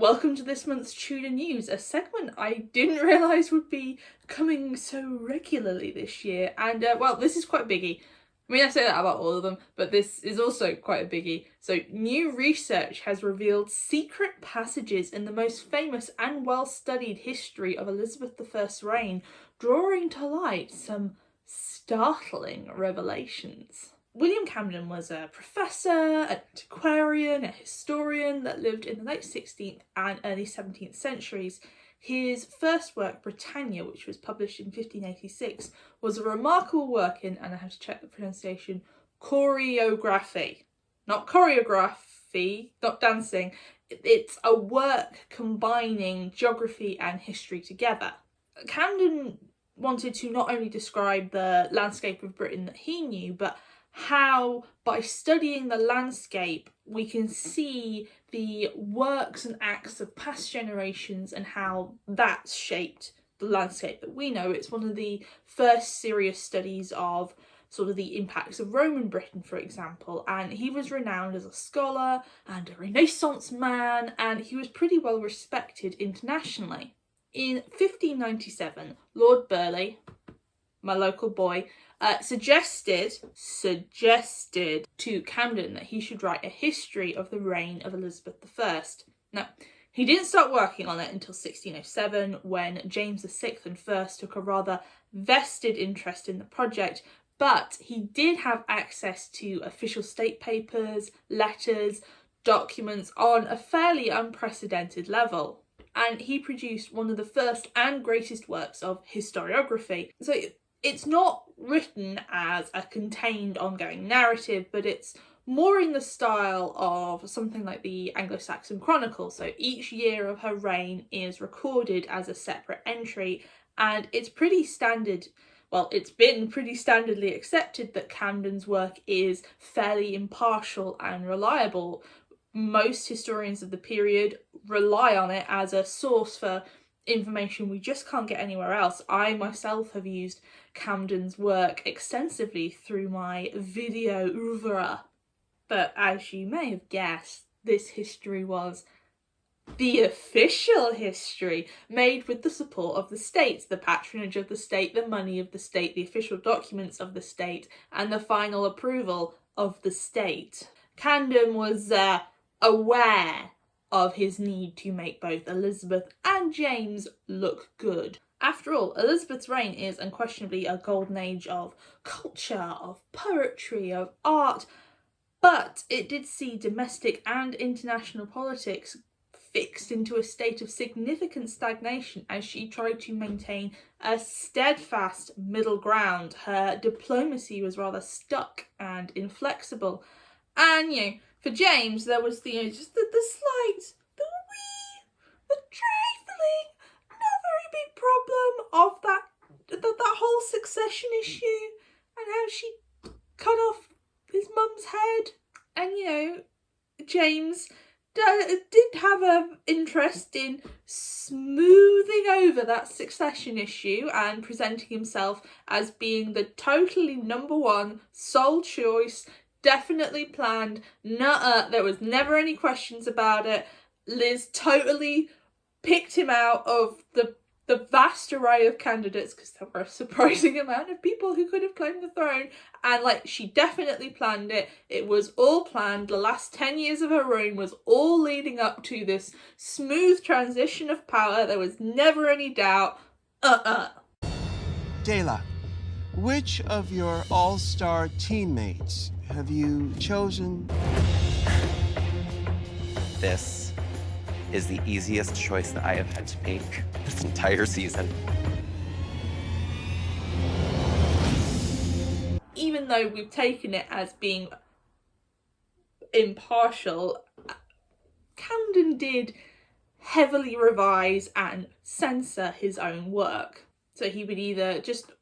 Welcome to this month's Tudor News, a segment I didn't realise would be coming so regularly this year. And, well, this is quite a biggie. I mean, I say that about all of them, but this is also quite a biggie. So, new research has revealed secret passages in the most famous and well-studied history of Elizabeth I's reign, drawing to light some startling revelations. William Camden was a professor, an antiquarian, a historian that lived in the late 16th and early 17th centuries. His first work, Britannia, which was published in 1586, was a remarkable work in, and I have to check the pronunciation, choreography. Not choreography, not dancing. It's a work combining geography and history together. Camden wanted to not only describe the landscape of Britain that he knew, but how by studying the landscape we can see the works and acts of past generations and how that's shaped the landscape that we know. It's one of the first serious studies of sort of the impacts of Roman Britain, for example, and he was renowned as a scholar and a Renaissance man, and he was pretty well respected internationally. In 1597, Lord Burleigh, my local boy, suggested to Camden that he should write a history of the reign of Elizabeth I. Now, he didn't start working on it until 1607, when James VI and I took a rather vested interest in the project, but he did have access to official state papers, letters, documents on a fairly unprecedented level. And he produced one of the first and greatest works of historiography. So it's not written as a contained ongoing narrative, but it's more in the style of something like the Anglo-Saxon Chronicle. So each year of her reign is recorded as a separate entry, and it's pretty standard. Well, it's been pretty standardly accepted that Camden's work is fairly impartial and reliable. Most historians of the period rely on it as a source for information we just can't get anywhere else. I myself have used Camden's work extensively through my video oeuvre. But as you may have guessed, this history was the official history, made with the support of the state, the patronage of the state, the money of the state, the official documents of the state, and the final approval of the state. Camden was aware of his need to make both Elizabeth and James look good. After all, Elizabeth's reign is unquestionably a golden age of culture, of poetry, of art, but it did see domestic and international politics fixed into a state of significant stagnation as she tried to maintain a steadfast middle ground. Her diplomacy was rather stuck and inflexible. And, for James, there was just the slight, the trifling, not very big problem of that whole succession issue and how she cut off his mum's head. And, James did have an interest in smoothing over that succession issue and presenting himself as being the totally number one, sole choice, definitely planned. There was never any questions about it. Liz totally picked him out of the vast array of candidates, because there were a surprising amount of people who could have claimed the throne, and she definitely planned it. It was all planned. The last 10 years of her reign was all leading up to this smooth transition of power. There was never any doubt. Dela, which of your all-star teammates have you chosen? This is the easiest choice that I have had to make this entire season. Even though we've taken it as being impartial, Camden did heavily revise and censor his own work. So he would either just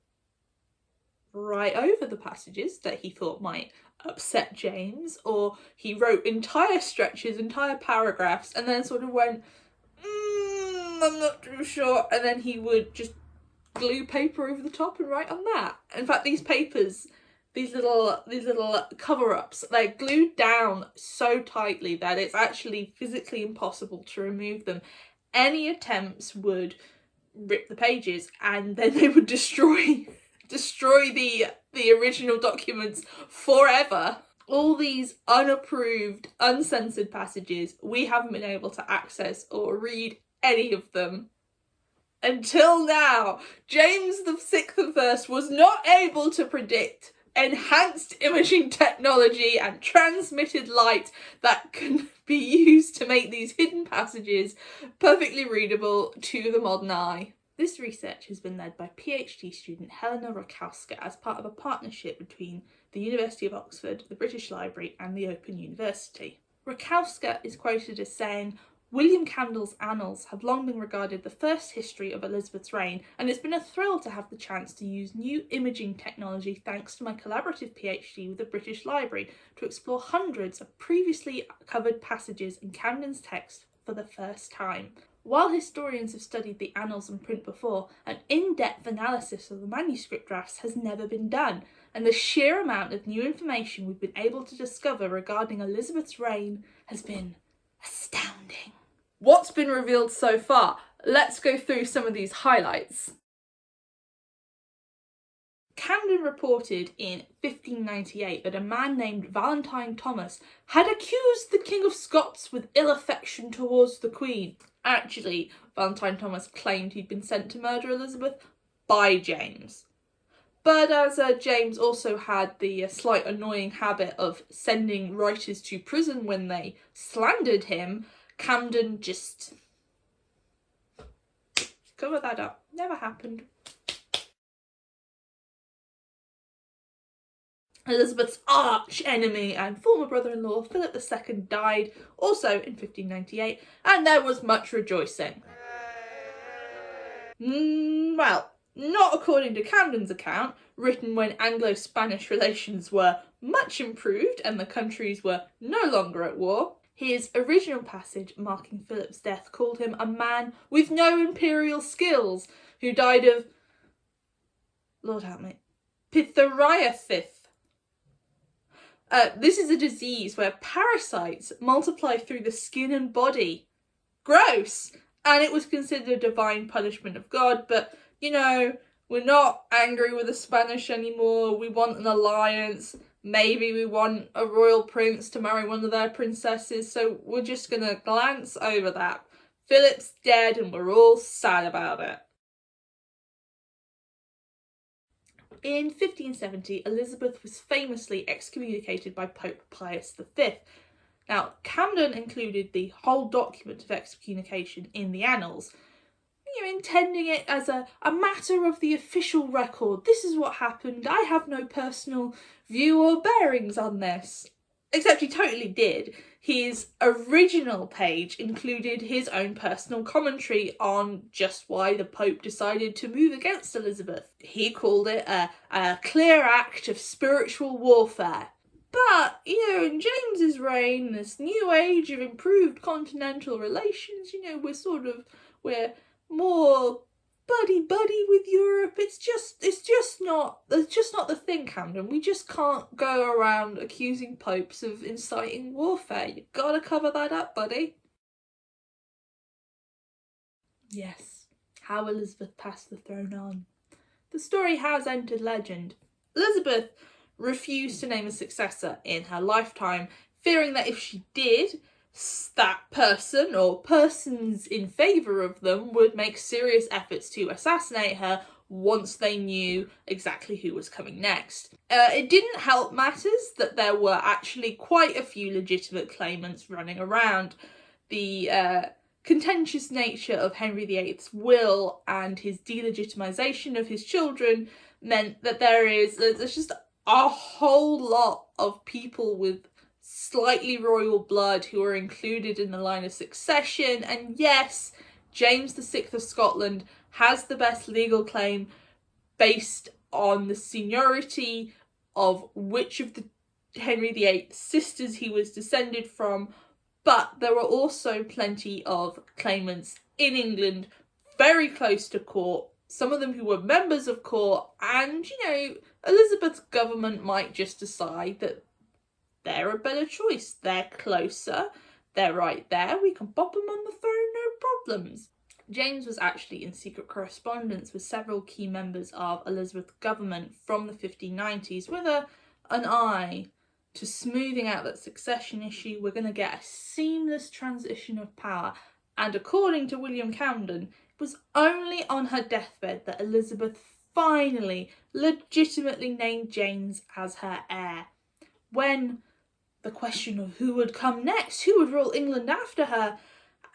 write over the passages that he thought might upset James, or he wrote entire stretches, entire paragraphs, and then sort of went, I'm not too sure, and then he would just glue paper over the top and write on that. In fact, these papers these little cover-ups. They're glued down so tightly that it's actually physically impossible to remove them. Any attempts would rip the pages, and then they would destroy the original documents forever. All these unapproved, uncensored passages, we haven't been able to access or read any of them. Until now, James VI was not able to predict enhanced imaging technology and transmitted light that can be used to make these hidden passages perfectly readable to the modern eye. This research has been led by PhD student Helena Rakowska as part of a partnership between the University of Oxford, the British Library and the Open University. Rakowska is quoted as saying, "William Camden's annals have long been regarded the first history of Elizabeth's reign, and it's been a thrill to have the chance to use new imaging technology thanks to my collaborative PhD with the British Library to explore hundreds of previously covered passages in Camden's text for the first time. While historians have studied the annals and print before, an in-depth analysis of the manuscript drafts has never been done, and the sheer amount of new information we've been able to discover regarding Elizabeth's reign has been astounding." What's been revealed so far? Let's go through some of these highlights. Camden reported in 1598 that a man named Valentine Thomas had accused the King of Scots with ill affection towards the Queen. Actually, Valentine Thomas claimed he'd been sent to murder Elizabeth by James. But as James also had the slight annoying habit of sending writers to prison when they slandered him, Camden just covered that up. Never happened. Elizabeth's arch enemy and former brother-in-law Philip II died also in 1598, and there was much rejoicing. Well, not according to Camden's account, written when Anglo-Spanish relations were much improved and the countries were no longer at war. His original passage marking Philip's death called him a man with no imperial skills who died of, Lord help me, pityriasis. This is a disease where parasites multiply through the skin and body. Gross! And it was considered a divine punishment of God, but, you know, we're not angry with the Spanish anymore. We want an alliance. Maybe we want a royal prince to marry one of their princesses, so we're just going to glance over that. Philip's dead and we're all sad about it. In 1570, Elizabeth was famously excommunicated by Pope Pius V. Now, Camden included the whole document of excommunication in the annals, intending it as a matter of the official record. This is what happened. I have no personal view or bearings on this. Except he totally did. His original page included his own personal commentary on just why the Pope decided to move against Elizabeth. He called it a clear act of spiritual warfare. But, in James's reign, this new age of improved continental relations, we're more buddy with Europe. It's just not the thing, Camden. We just can't go around accusing popes of inciting warfare. You gotta cover that up, buddy. Yes, how Elizabeth passed the throne on. The story has entered legend. Elizabeth refused to name a successor in her lifetime, fearing that if she did, that person or persons in favour of them would make serious efforts to assassinate her once they knew exactly who was coming next. It didn't help matters that there were actually quite a few legitimate claimants running around. The contentious nature of Henry VIII's will and his delegitimisation of his children meant that there's just a whole lot of people with slightly royal blood who are included in the line of succession, and yes, James VI of Scotland has the best legal claim based on the seniority of which of the Henry VIII sisters he was descended from, but there are also plenty of claimants in England very close to court some of them who were members of court, and, you know, Elizabeth's government might just decide that they're a better choice. They're closer, they're right there, we can pop them on the throne, no problems. James was actually in secret correspondence with several key members of Elizabeth's government from the 1590s with an eye to smoothing out that succession issue. We're going to get a seamless transition of power. And according to William Camden, it was only on her deathbed that Elizabeth finally legitimately named James as her heir. When the question of who would come next, who would rule England after her,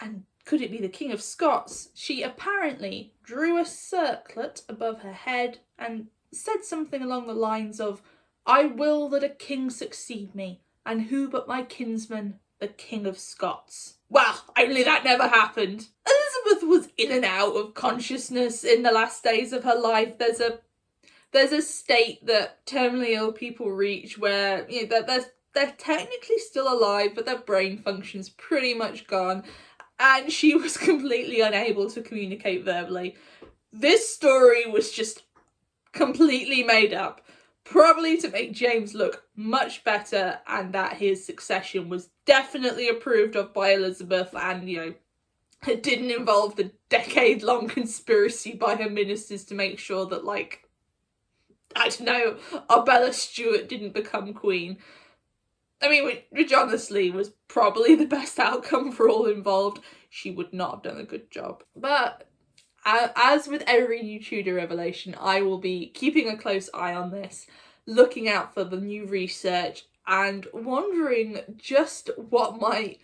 and could it be the King of Scots, she apparently drew a circlet above her head and said something along the lines of, "I will that a king succeed me, and who but my kinsman, the King of Scots." Well, only that never happened. Elizabeth was in and out of consciousness in the last days of her life. There's a state that terminally ill people reach where, you know, they're technically still alive, but their brain function's pretty much gone. And she was completely unable to communicate verbally. This story was just completely made up, probably to make James look much better, and that his succession was definitely approved of by Elizabeth, and, you know, it didn't involve the decade-long conspiracy by her ministers to make sure that, like, I don't know, Arbella Stewart didn't become queen. I mean, which honestly was probably the best outcome for all involved. She would not have done a good job. But as with every new Tudor revelation, I will be keeping a close eye on this, looking out for the new research and wondering just what might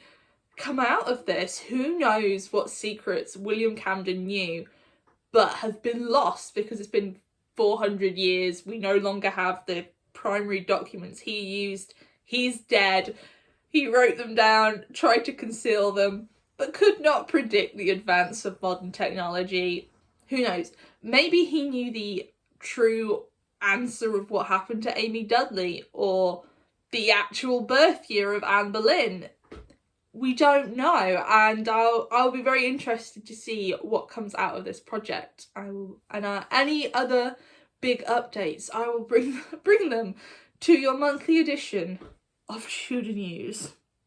come out of this. Who knows what secrets William Camden knew but have been lost because it's been 400 years. We no longer have the primary documents he used. He's dead. He wrote them down, tried to conceal them, but could not predict the advance of modern technology. Who knows? Maybe he knew the true answer of what happened to Amy Dudley, or the actual birth year of Anne Boleyn. We don't know, and I'll be very interested to see what comes out of this project. Any other big updates, I will bring them to your monthly edition of Tudor News.